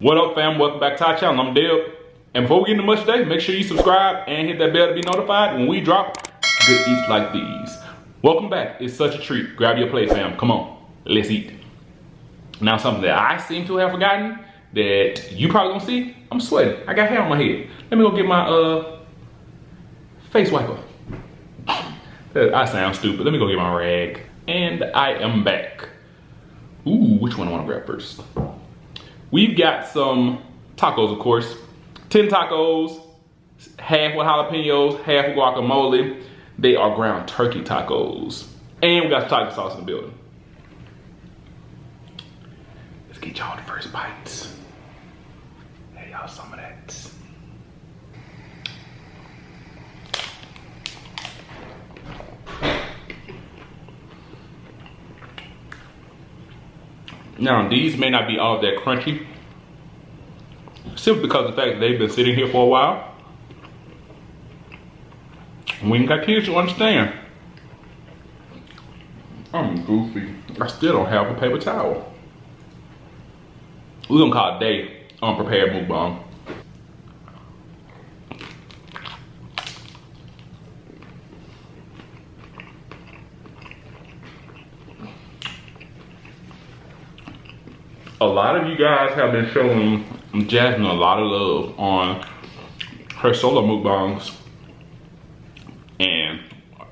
What up, fam? Welcome back to our channel. I'm Deb. And before we get into much today, make sure you subscribe and hit that bell to be notified when we drop good eats like these. Welcome back. It's such a treat. Grab your plate, fam. Come on. Let's eat. Now, something that I seem to have forgotten that you probably gonna see, I'm sweating. I got hair on my head. Let me go get my face wiper. I sound stupid. Let me go get my rag. And I am back. Ooh, which one I wanna grab first? We've got some tacos, of course. 10 tacos, half with jalapenos, half with guacamole. They are ground turkey tacos. And we got some taco sauce in the building. Let's get y'all the first bites. Hey, y'all, some of that. Now, these may not be all that crunchy, simply because of the fact that they've been sitting here for a while. We ain't got kids to understand. I'm goofy. I still don't have a paper towel. We're gonna call it day unprepared mukbang. A lot of you guys have been showing Jasmine a lot of love on her solo mukbangs, and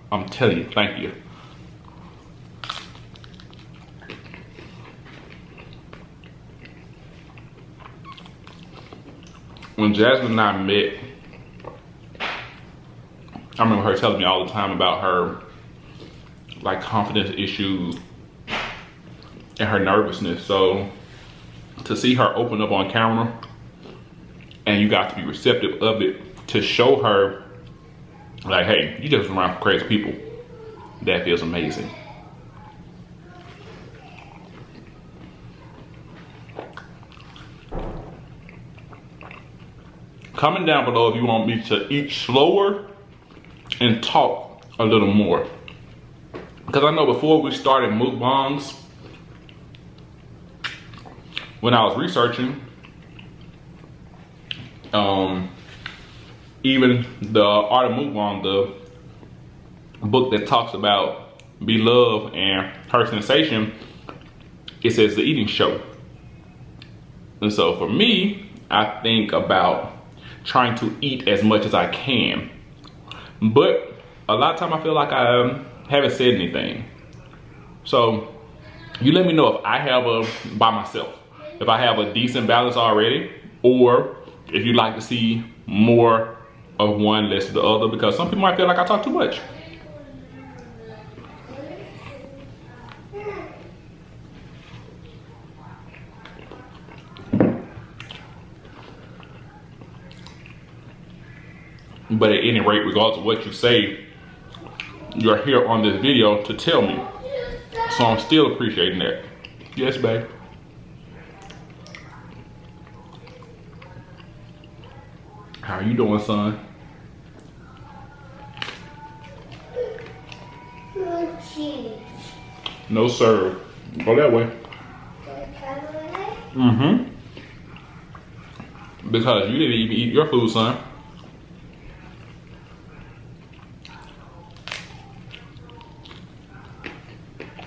I'm telling you, thank you. When Jasmine and I met, I remember her telling me all the time about her like confidence issues and her nervousness. So to see her open up on camera and you got to be receptive of it, to show her like, hey, you just around for crazy people, that feels amazing. Comment down below if you want me to eat slower and talk a little more, because I know before we started mukbangs, when I was researching, even the Art of Mukbang, the book that talks about Beloved and her sensation, it says the eating show. And so for me, I think about trying to eat as much as I can. But a lot of time I feel like I haven't said anything. So you let me know if I have by myself, if I have a decent balance already, or if you'd like to see more of one, less of the other, because some people might feel like I talk too much. But at any rate, regardless of what you say, you're here on this video to tell me. So I'm still appreciating that. Yes, babe. How are you doing, son? No cheese. No, sir. Go that way. Mm-hmm. Because you didn't even eat your food, son.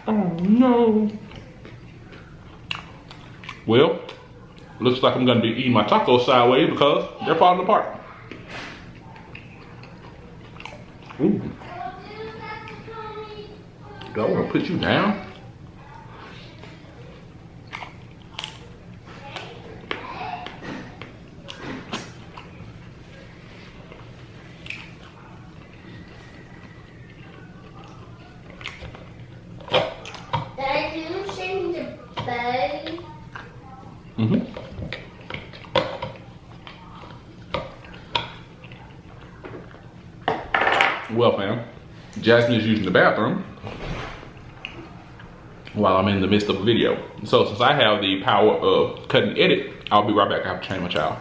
Oh, no. Well, looks like I'm gonna be eating my tacos sideways because they're falling apart. Ooh. Do I wanna put you down? Mm-hmm. Well, fam, Jasmine is using the bathroom while I'm in the midst of a video. So since I have the power of cut and edit, I'll be right back. I have to change my child.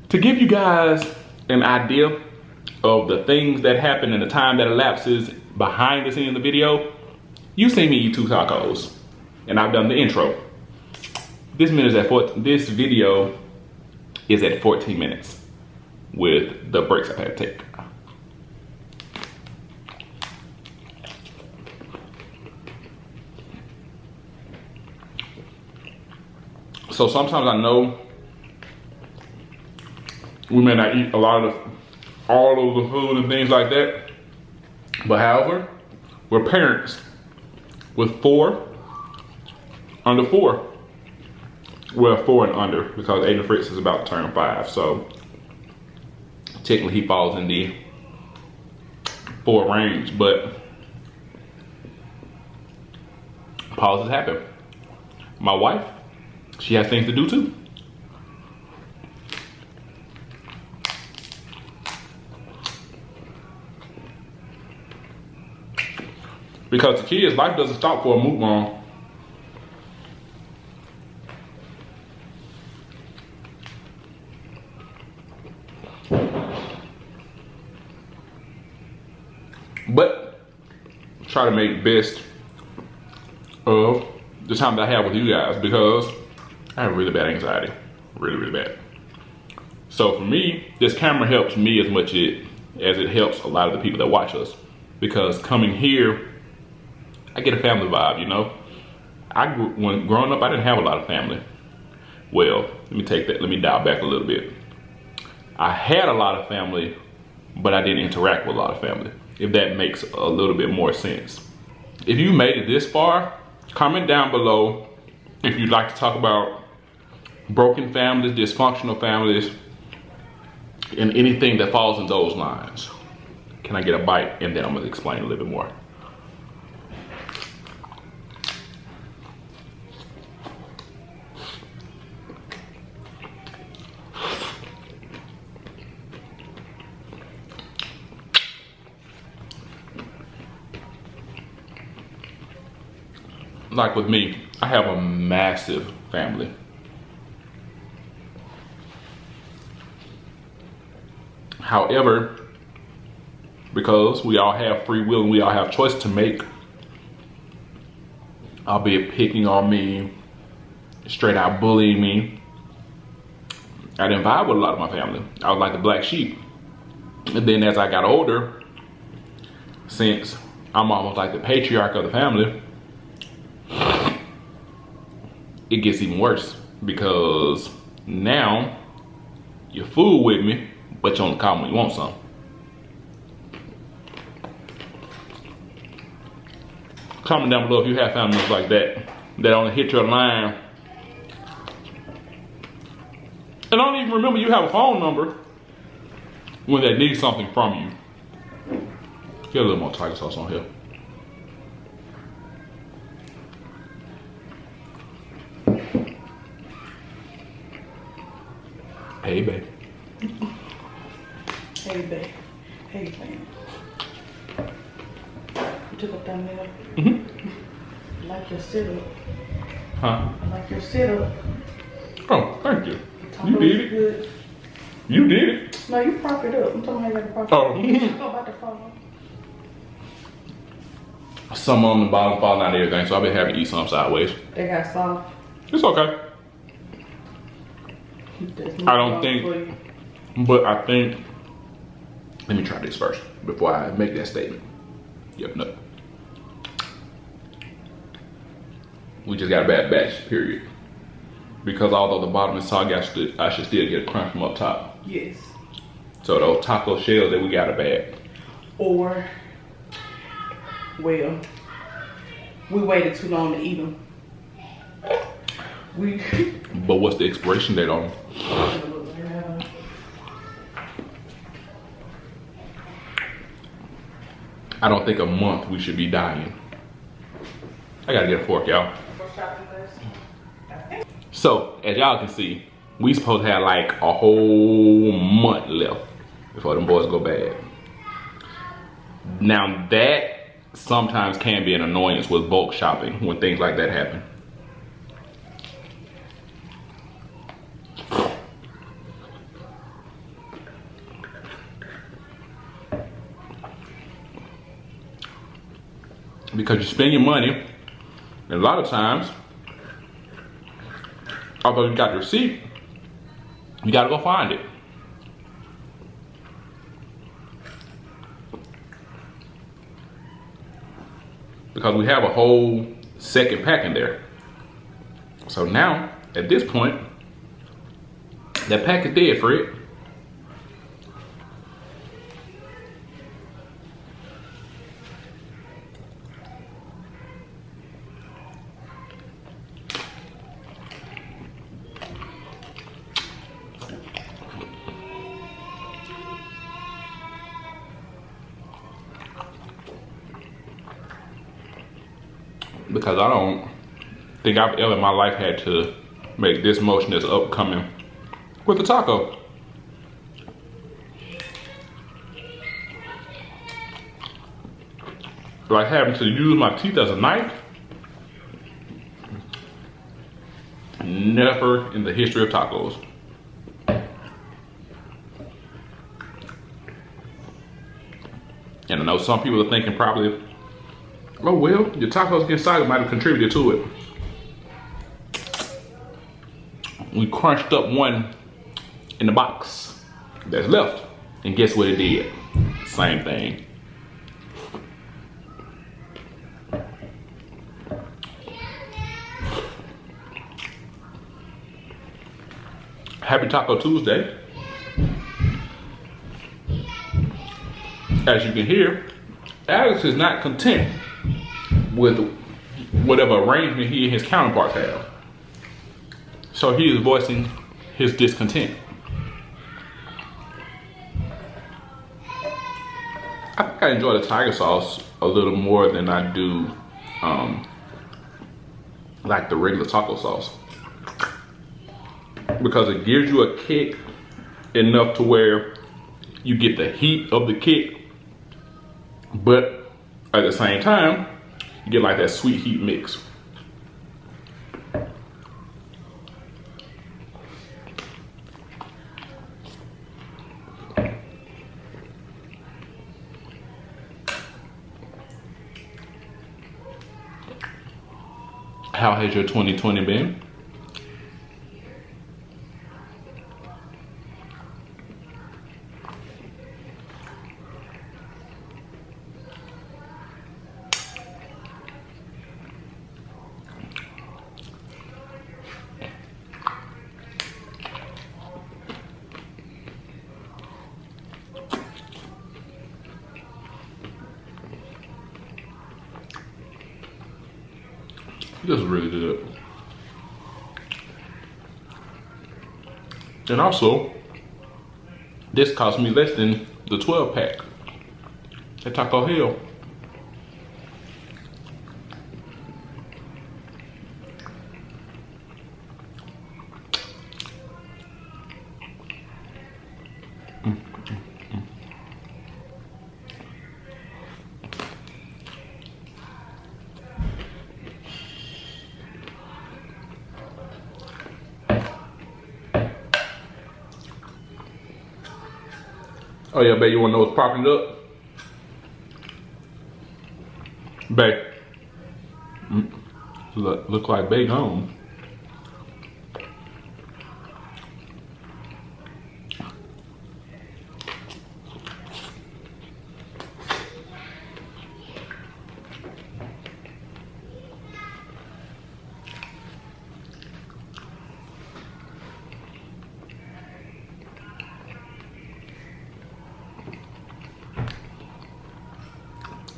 To give you guys an idea of the things that happen and the time that elapses behind the scenes of the video, you see me eat 2 tacos, and I've done the intro. This video is at 14 minutes with the breaks I've had to take. So sometimes I know we may not eat all of the food and things like that, but however, we're parents with under 4. Well, 4 and under, because Aiden Fritz is about to turn 5, so technically he falls in the 4 range, but pauses happen. My wife, she has things to do too. Because the kids, life doesn't stop for a mukbang. But try to make the best of the time that I have with you guys, because I have really bad anxiety, really bad. So for me, this camera helps me as much as it helps a lot of the people that watch us, because coming here, I get a family vibe, you know. When growing up, I didn't have a lot of family. Well, let me dial back a little bit. I had a lot of family, but I didn't interact with a lot of family, if that makes a little bit more sense. If you made it this far, comment down below if you'd like to talk about broken families, dysfunctional families, and anything that falls in those lines. Can I get a bite? And then I'm gonna explain a little bit more. Like with me, I have a massive family. However, because we all have free will and we all have choice to make, albeit picking on me, straight out bullying me, I didn't vibe with a lot of my family. I was like the black sheep. And then as I got older, since I'm almost like the patriarch of the family, it gets even worse, because now you're fool with me, but you only call me when you want some. Comment down below if you have family members like that only hit your line and don't even remember you have a phone number when they need something from you. Get a little more tiger sauce on here. Hey, babe. Hey, babe. Hey, man. You took up that meal? I like your sit-up. Huh? I like your sit-up. Oh, thank you. You did it. Good. You did it. No, you prop it up. I'm talking how you got to prop it Oh. up. It's about to fall. Some on the bottom falling out of everything, so I've been having to eat some sideways. They got soft. It's okay. I don't think, but I think, let me try this first before I make that statement. Yep, no. We just got a bad batch, period. Because although the bottom is soggy, I should still get a crunch from up top. Yes. So those taco shells that we got are bad. Or, well, we waited too long to eat them. But what's the expiration date on them? I don't think a month we should be dying. I gotta get a fork, y'all. So, as y'all can see, we supposed to have like a whole month left before them boys go bad. Now that sometimes can be an annoyance with bulk shopping when things like that happen. because you spend your money, and a lot of times, although you got the receipt, you gotta go find it. Because we have a whole second pack in there. So now, at this point, that pack is dead, Fred. Because I don't think I've ever in my life had to make this motion that's upcoming with a taco. Like having to use my teeth as a knife. Never in the history of tacos. And I know some people are thinking probably, oh well, your tacos get soggy might have contributed to it. We crunched up one in the box that's left. And guess what it did? Same thing. Happy Taco Tuesday. As you can hear, Alex is not content with whatever arrangement he and his counterparts have. So he is voicing his discontent. I think I enjoy the tiger sauce a little more than I do like the regular taco sauce. Because it gives you a kick enough to where you get the heat of the kick, but at the same time, you get like that sweet heat mix. How has your 2020 been? This is really good. And also, this cost me less than the 12 pack at Taco Hill. Oh yeah, babe, you wanna know what's popping it up? Babe. Look like babe home.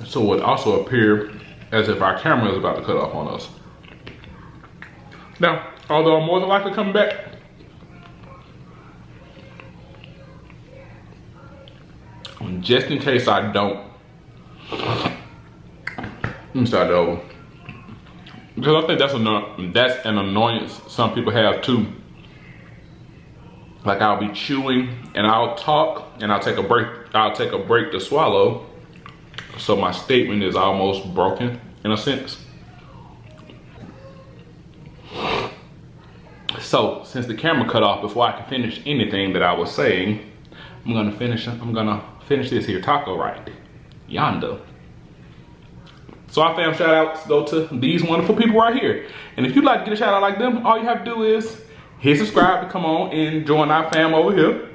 So it would also appear as if our camera is about to cut off on us. Now, although I'm more than likely coming back, just in case I don't, let me start over. Because I think that's an annoyance some people have too. Like I'll be chewing and I'll talk and I'll take a break to swallow. So my statement is almost broken in a sense. So since the camera cut off before I could finish anything that I was saying, I'm gonna finish this here taco right yonder. So our fam shout outs go to these wonderful people right here. And if you'd like to get a shout out like them, all you have to do is hit subscribe to come on and join our fam over here.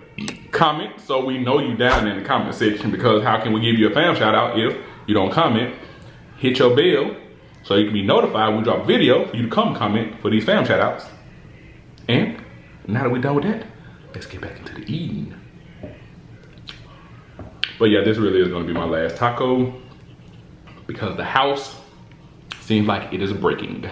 Comment so we know you down in the comment section, because how can we give you a fam shout out if you don't comment? Hit your bell so you can be notified when we drop a video for you to come comment for these fam shout outs. And now that we're done with that, let's get back into the eating. But yeah, this really is gonna be my last taco because the house seems like it is breaking.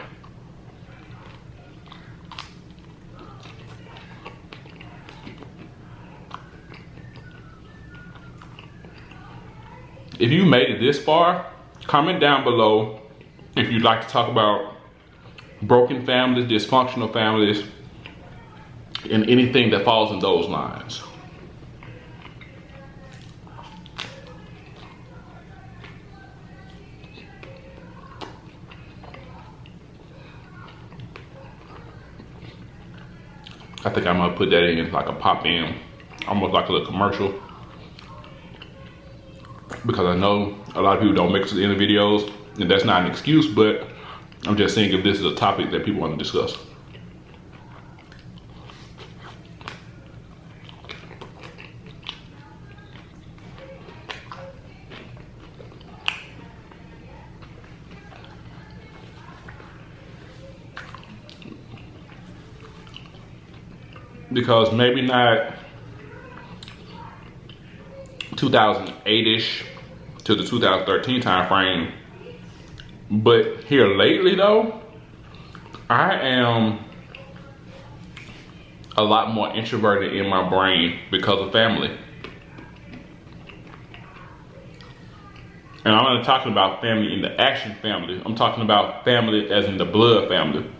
If you made it this far, comment down below if you'd like to talk about broken families, dysfunctional families, and anything that falls in those lines. I think I'm gonna put that in like a pop in, almost like a little commercial. Because I know a lot of people don't make it to the end of videos, and that's not an excuse, but I'm just saying if this is a topic that people want to discuss. Because maybe not 2008-ish to the 2013 time frame, but here lately though, I am a lot more introverted in my brain because of family. And I'm not talking about family in the action family, I'm talking about family as in the blood family.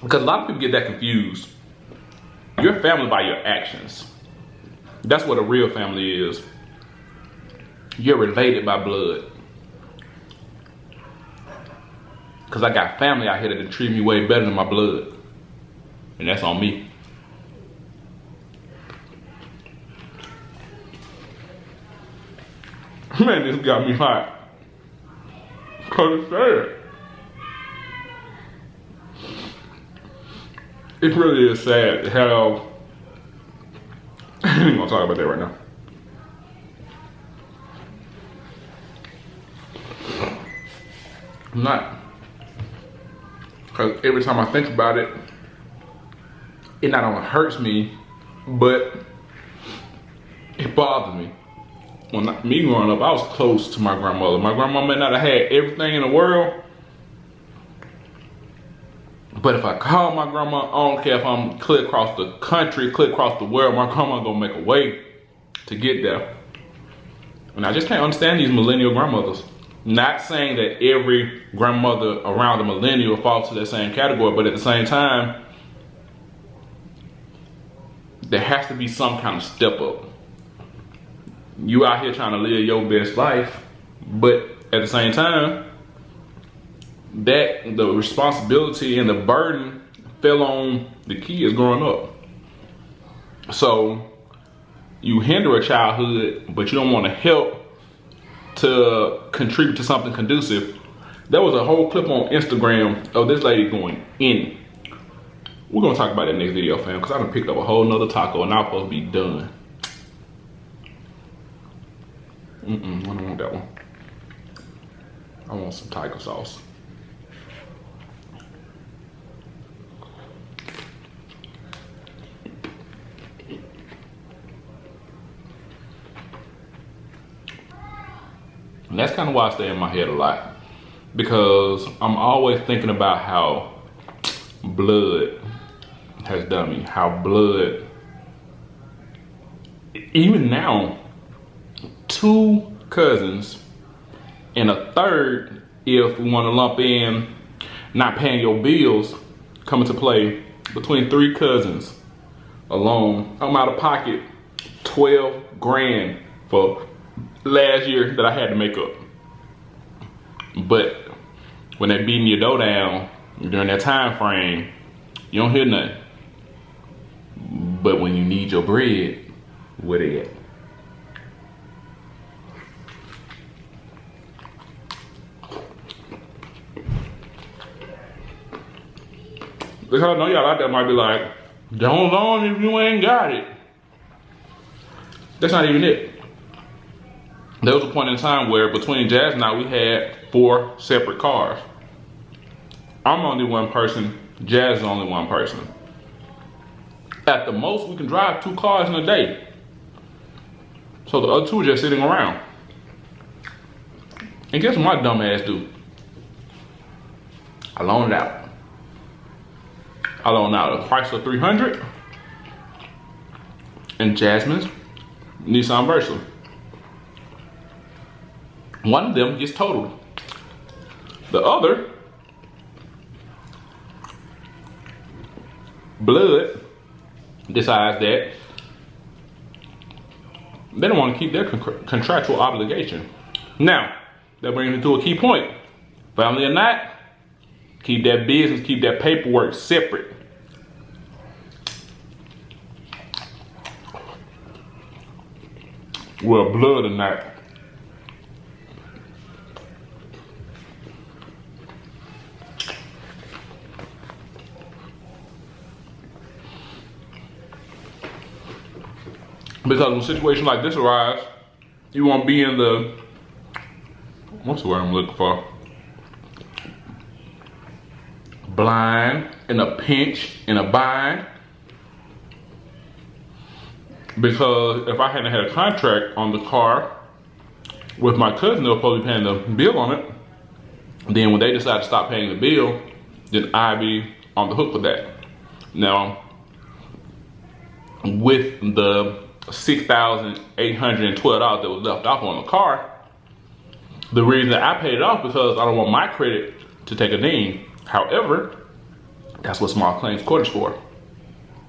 Because a lot of people get that confused. You're family by your actions. That's what a real family is. You're related by blood. Because I got family out here that treat me way better than my blood. And that's on me. Man, this got me hot. Cause it's sad. It really is sad how, I ain't gonna talk about that right now. I'm not. Cause every time I think about it, it not only hurts me, but it bothers me. When me growing up, I was close to my grandmother. My grandma may not have had everything in the world, but if I call my grandma, I don't care if I'm clear across the country, clear across the world, my grandma gonna make a way to get there. And I just can't understand these millennial grandmothers. Not saying that every grandmother around the millennial falls to that same category, but at the same time, there has to be some kind of step up. You out here trying to live your best life, but at the same time, that the responsibility and the burden fell on the kids growing up. So you hinder a childhood, but you don't want to help to contribute to something conducive. There was a whole clip on Instagram of this lady going in. We're gonna talk about that next video, fam, because I done picked up a whole nother taco and I'm supposed to be done. I don't want that one. I want some tiger sauce. And that's kind of why I stay in my head a lot, because I'm always thinking about how blood has done me, how blood, even now, 2 cousins and a third, if we want to lump in not paying your bills, come into play. Between 3 cousins alone, I'm out of pocket 12 grand for last year that I had to make up. But when they're beating your dough down during that time frame, you don't hear nothing. But when you need your bread, where they at? Because I know y'all out there might be like, don't loan if you ain't got it. That's not even it. There was a point in time where between Jazz and I, we had 4 separate cars. I'm only one person, Jazz is only one person. At the most, we can drive 2 cars in a day. So the other 2 are just sitting around. And guess what my dumb ass do? I loaned it out. I loaned out a Chrysler 300 and Jasmine's Nissan Versa. One of them gets totaled. The other, Blood, decides that they don't want to keep their contractual obligation. Now, that brings me to a key point. Family or not, keep that business, keep that paperwork separate. Well, Blood or not. Because when a situation like this arises, you won't be in the, what's the word I'm looking for? Blind, in a pinch, in a bind. Because if I hadn't had a contract on the car with my cousin, they were supposed to be paying the bill on it. Then when they decide to stop paying the bill, then I'd be on the hook for that. Now, with the $6,812 that was left off on the car, the reason that I paid it off because I don't want my credit to take a ding. However, that's what small claims court is for.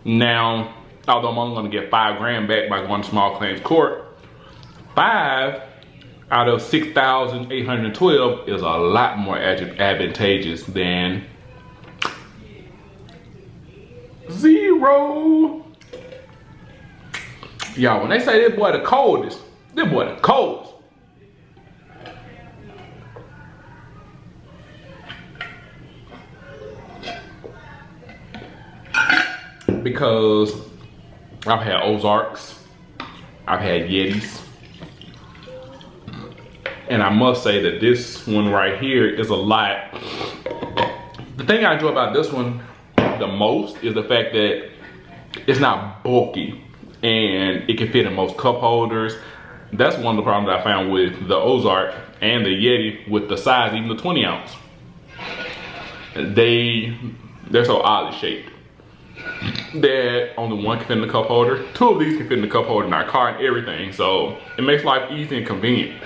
Now, although I'm only gonna get $5 grand back by going to small claims court, 5 out of 6,812 is a lot more advantageous than 0. Y'all, when they say this boy the coldest, this boy the coldest. Because I've had Ozarks, I've had Yetis, and I must say that this one right here is a lot. The thing I enjoy about this one the most is the fact that it's not bulky and it can fit in most cup holders. That's one of the problems I found with the Ozark and the Yeti with the size, even the 20 ounce. They're so oddly shaped that only one can fit in the cup holder. 2 of these can fit in the cup holder in our car and everything. So it makes life easy and convenient.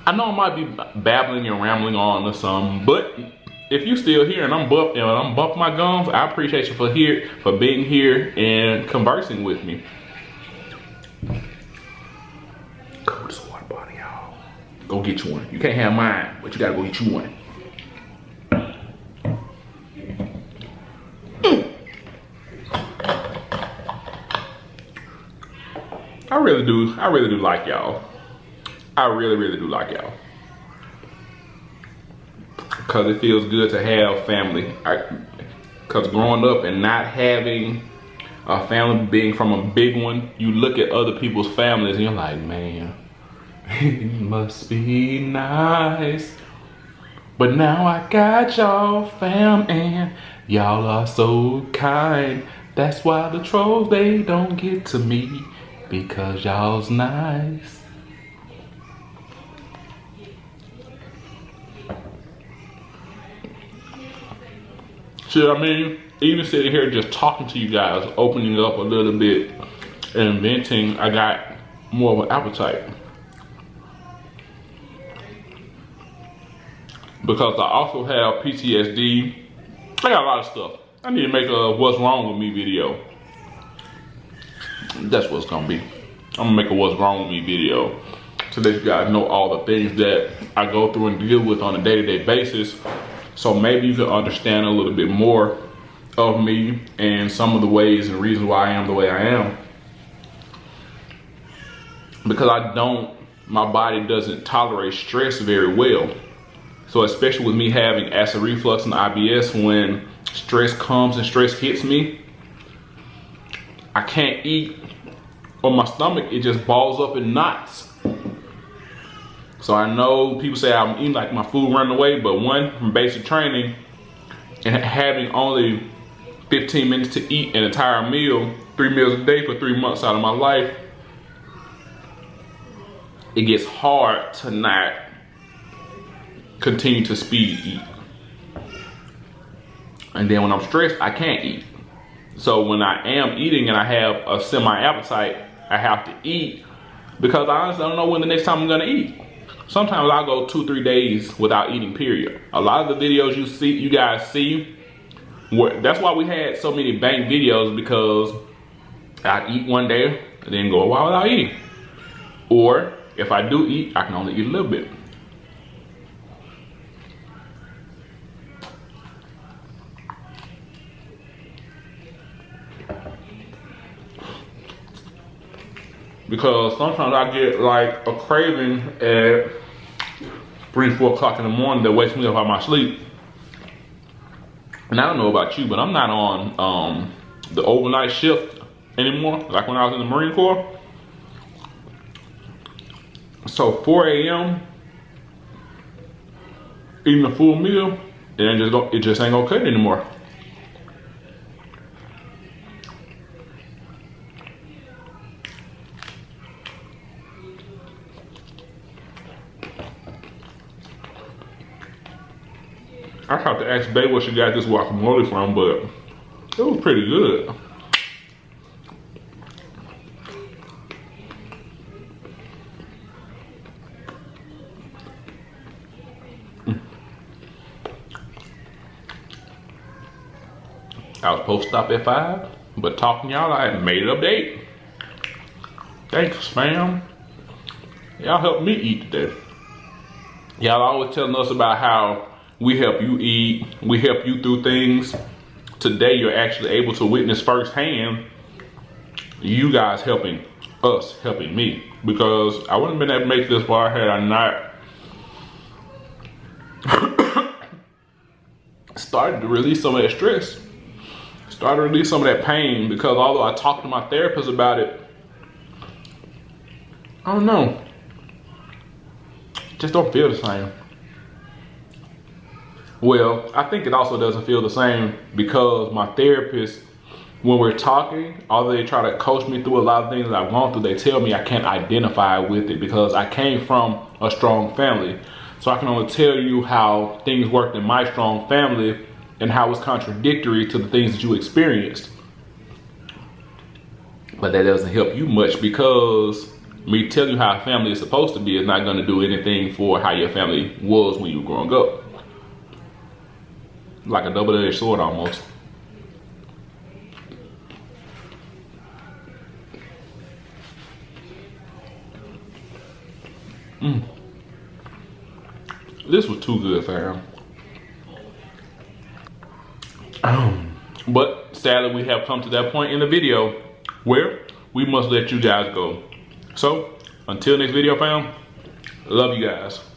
I know I might be babbling and rambling on or something, but if you still here and I'm bumping my gums, I appreciate you for being here and conversing with me. Go to this water bottle, y'all. Go get you one. You can't have mine, but you gotta go get you one. I really do like y'all. I really do like y'all. Cause it feels good to have family. Cause growing up and not having a family, being from a big one, you look at other people's families and you're like, man, it must be nice. But now I got y'all fam and y'all are so kind. That's why the trolls, they don't get to me, because y'all's nice. See what I mean? Even sitting here just talking to you guys, opening up a little bit and venting, I got more of an appetite. Because I also have PTSD. I got a lot of stuff. I need to make a what's wrong with me video. That's what it's gonna be. I'm gonna make a what's wrong with me video to let you guys know all the things that I go through and deal with on a day-to-day basis. So maybe you can understand a little bit more of me and some of the ways and reasons why I am the way I am. Because my body doesn't tolerate stress very well. So especially with me having acid reflux and IBS, when stress comes and stress hits me, I can't eat, or my stomach, it just balls up in knots. So I know people say I'm eating like my food running away, but one, from basic training and having only 15 minutes to eat an entire meal, 3 meals a day for 3 months out of my life, it gets hard to not continue to speed eat. And then when I'm stressed, I can't eat. So when I am eating and I have a semi-appetite, I have to eat, because I honestly don't know when the next time I'm gonna eat. Sometimes I'll go 2-3 days without eating, period. A lot of the videos you guys see, that's why we had so many bank videos, because I eat one day and then go a while without eating. Or if I do eat, I can only eat a little bit. Because sometimes I get like a craving at 3-4 o'clock in the morning that wakes me up out of my sleep. And I don't know about you, but I'm not on the overnight shift anymore, like when I was in the Marine Corps. So 4 a.m. eating a full meal, it just ain't gonna cut it anymore. I have to ask Babe where she got this guacamole from, but it was pretty good. I was supposed to stop at 5, but talking y'all, I made it up to 8. Thanks, fam. Y'all helped me eat today. Y'all always telling us about how we help you eat, we help you through things. Today, you're actually able to witness firsthand you guys helping us, helping me. Because I wouldn't have been able to make this far had I not started to release some of that stress. Started to release some of that pain, because although I talked to my therapist about it, I don't know, just don't feel the same. Well, I think it also doesn't feel the same because my therapist, when we're talking, although they try to coach me through a lot of things that I've gone through, they tell me I can't identify with it because I came from a strong family. So I can only tell you how things worked in my strong family and how it's contradictory to the things that you experienced. But that doesn't help you much, because me telling you how a family is supposed to be is not gonna do anything for how your family was when you were growing up. Like a double-edged sword almost. This was too good, fam. But sadly, we have come to that point in the video where we must let you guys go. So, until next video, fam, love you guys.